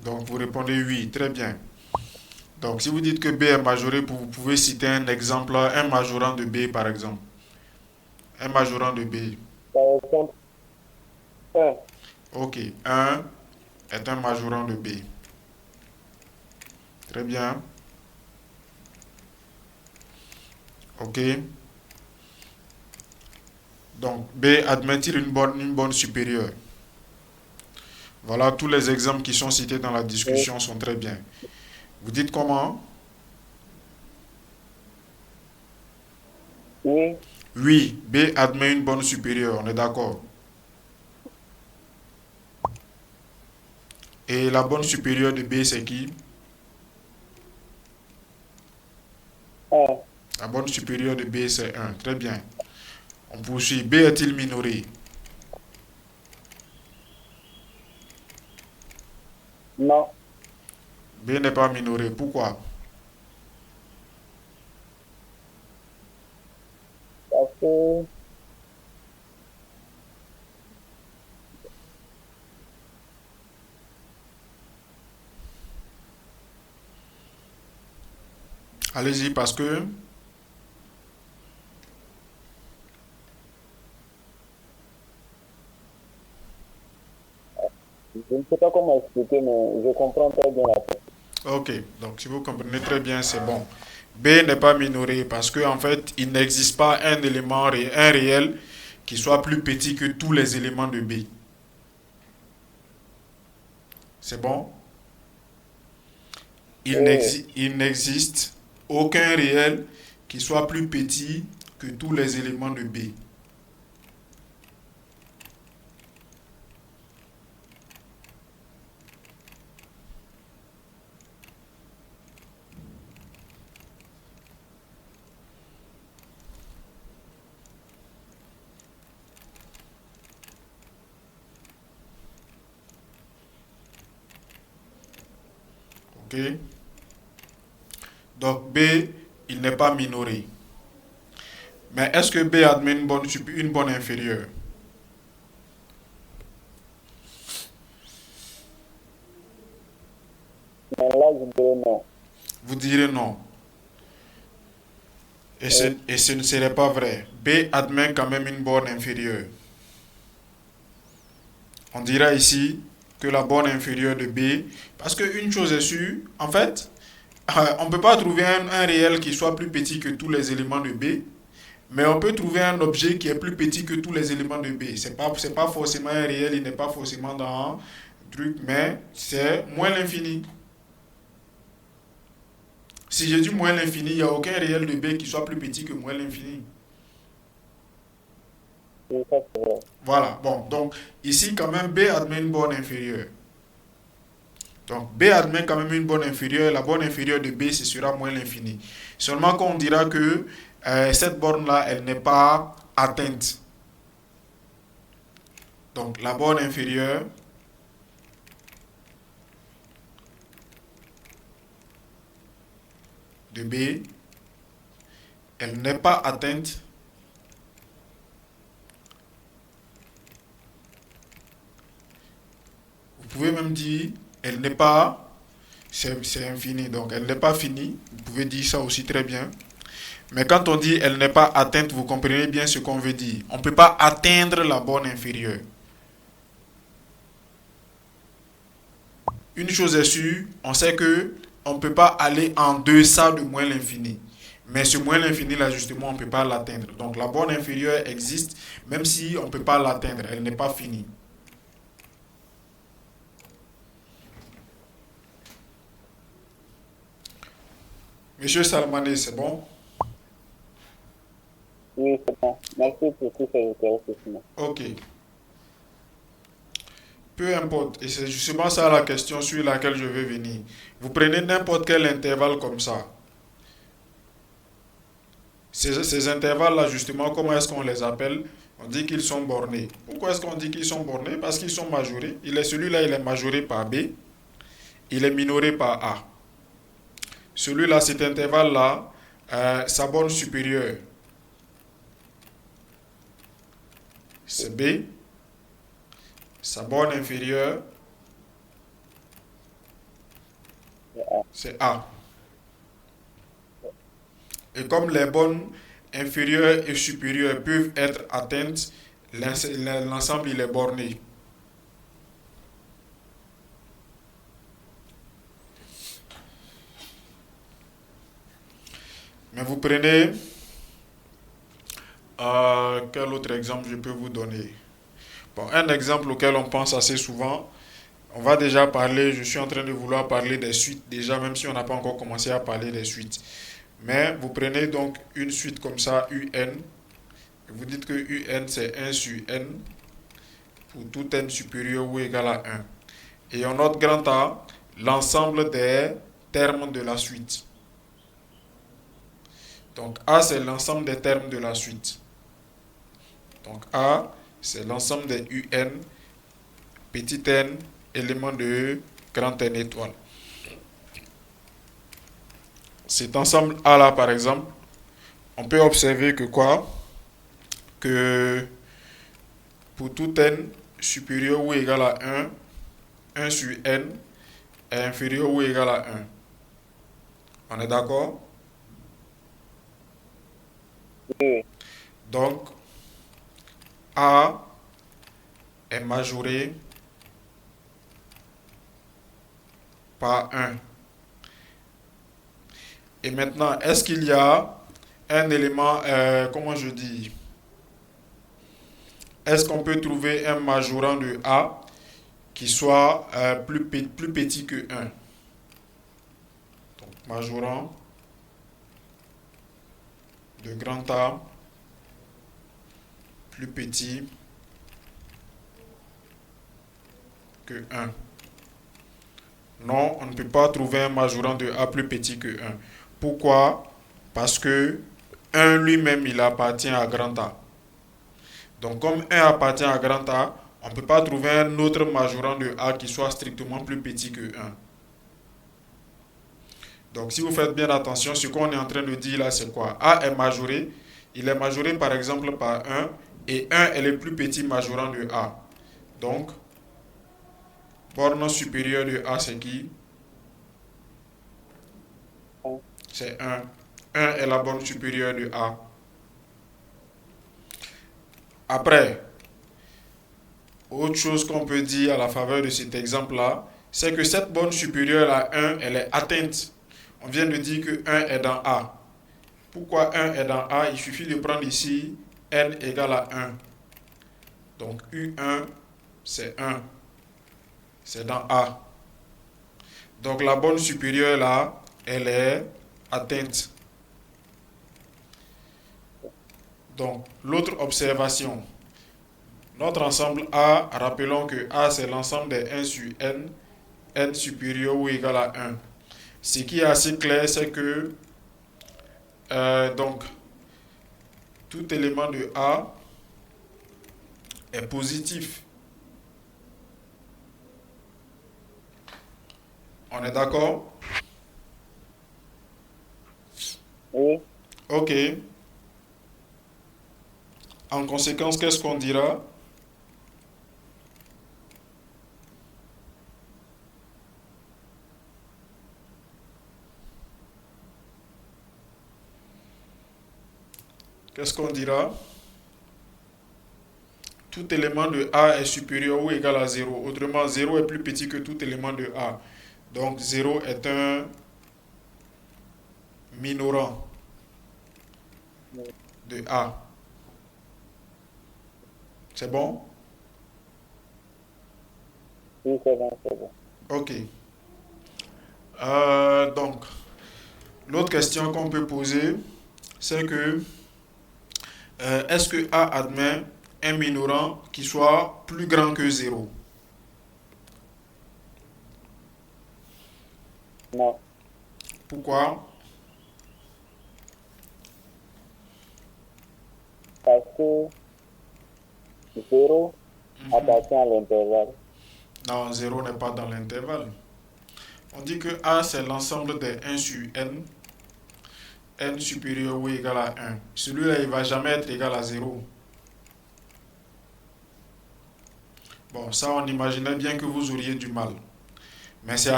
Donc vous répondez oui, très bien. Donc si vous dites que B est majoré, vous pouvez citer un exemple, un majorant de B par exemple. Un majorant de B. Par exemple, un. Ok, un est un majorant de B. Très bien. Ok. Donc B admet-il une bonne supérieure? Voilà, tous les exemples qui sont cités dans la Oui, discussion sont très bien. Vous dites comment? oui, Oui, B admet une bonne supérieure, on est d'accord. Et la bonne supérieure de B, c'est qui? un. La bonne supérieure de B, c'est un. Très bien. On poursuit. B est-il minoré? Non, B n'est pas minoré. Pourquoi? parce que Allez-y, parce que... je ne sais pas comment expliquer, mais je comprends très bien la chose. Ok, donc si vous comprenez très bien, c'est bon. B n'est pas minoré parce qu'en fait, il n'existe pas un élément, un réel qui soit plus petit que tous les éléments de B. C'est bon? Oui, Il n'existe aucun réel qui soit plus petit que tous les éléments de B. Ok? Donc B, il n'est pas minoré. Mais est-ce que B admet une bonne inférieure? mais là, je dirais non. Vous direz non. Oui, Et ce ne serait pas vrai. B admet quand même une borne inférieure. On dira ici que la borne inférieure de B, parce qu'une chose est sûre, en fait, on ne peut pas trouver un réel qui soit plus petit que tous les éléments de B, mais on peut trouver un objet qui est plus petit que tous les éléments de B. C'est pas forcément un réel, il n'est pas forcément dans un truc, mais c'est moins l'infini. Si je dis moins l'infini, il n'y a aucun réel de B qui soit plus petit que moins l'infini. oui, ça c'est vrai. Voilà, bon, donc ici quand même B admet une borne inférieure. Donc B admet quand même une borne inférieure, la borne inférieure de B ce sera moins l'infini. Seulement qu'on dira que cette borne-là, elle n'est pas atteinte. Donc la borne inférieure de B, elle n'est pas atteinte. Vous pouvez même dire, elle n'est pas, c'est infini, donc elle n'est pas finie. Vous pouvez dire ça aussi très bien. Mais quand on dit elle n'est pas atteinte, vous comprenez bien ce qu'on veut dire. On ne peut pas atteindre la borne inférieure. Une chose est sûre, on sait que on ne peut pas aller en deçà de moins l'infini. Mais ce moins l'infini, là, justement, on ne peut pas l'atteindre. Donc la borne inférieure existe, même si on ne peut pas l'atteindre. Elle n'est pas finie. Monsieur Salmané, c'est bon? Oui, c'est bon. Merci pour tous ces éclaircissements. Ok. Peu importe. Et c'est justement ça la question sur laquelle je vais venir. Vous prenez n'importe quel intervalle comme ça. Ces intervalles-là, justement, comment est-ce qu'on les appelle? On dit qu'ils sont bornés. Pourquoi est-ce qu'on dit qu'ils sont bornés? Parce qu'ils sont majorés. Celui-là, il est majoré par B. Il est minoré par A. Celui-là, cet intervalle-là, sa borne supérieure, c'est B. Sa borne inférieure, c'est A. Et comme les bornes inférieures et supérieures peuvent être atteintes, l'ensemble il est borné. Mais vous prenez, quel autre exemple je peux vous donner? Bon, un exemple auquel on pense assez souvent, on va déjà parler, je suis en train de vouloir parler des suites déjà, même si on n'a pas encore commencé à parler des suites. Mais vous prenez donc une suite comme ça, UN, et vous dites que UN c'est 1 sur N pour tout N supérieur ou égal à 1. Et on note grand A, l'ensemble des termes de la suite. Donc A c'est l'ensemble des termes de la suite. Donc A c'est l'ensemble des UN, petit n, élément de grand N étoile. Cet ensemble A là par exemple, on peut observer que quoi? Que pour tout n supérieur ou égal à 1, 1 sur n est inférieur ou égal à 1. On est d'accord? Oui. Donc, A est majoré par 1. Et maintenant, est-ce qu'il y a un élément, comment je dis? Est-ce qu'on peut trouver un majorant de A qui soit plus petit que 1? Donc, majorant de grand A plus petit que 1. Non, on ne peut pas trouver un majorant de A plus petit que 1. Pourquoi? Parce que 1 lui-même, il appartient à grand A. Donc comme 1 appartient à grand A, on ne peut pas trouver un autre majorant de A qui soit strictement plus petit que 1. Donc si vous faites bien attention, ce qu'on est en train de dire là, c'est quoi? A est majoré. Il est majoré par exemple par 1 et 1 est le plus petit majorant de A. Donc, borne supérieure de A, c'est qui? C'est 1. 1 est la borne supérieure de A. Après, autre chose qu'on peut dire à la faveur de cet exemple-là, c'est que cette borne supérieure à 1, elle est atteinte. On vient de dire que 1 est dans A. Pourquoi 1 est dans A? Il suffit de prendre ici n égale à 1. Donc U1, c'est 1. C'est dans A. Donc la borne supérieure là, elle est atteinte. Donc l'autre observation, notre ensemble A, rappelons que A c'est l'ensemble des 1 sur N, N supérieur ou égal à 1. Ce qui est assez clair, c'est que donc tout élément de A est positif. On est d'accord? Oui. Ok. En conséquence, qu'est-ce qu'on dira? Qu'est-ce qu'on dira? Tout élément de A est supérieur ou égal à 0. Autrement, 0 est plus petit que tout élément de A. Donc 0 est un minorant de A. C'est bon? Oui, c'est bon, c'est bon. Ok. Donc, l'autre question qu'on peut poser, c'est que est-ce que A admet un minorant qui soit plus grand que 0? Non. Pourquoi? Parce que 0 appartient à l'intervalle. Non, 0 n'est pas dans l'intervalle. On dit que A, c'est l'ensemble des 1 sur N, N supérieur ou égal à 1. Celui-là, il ne va jamais être égal à 0. Bon, ça, on imaginait bien que vous auriez du mal. Mais c'est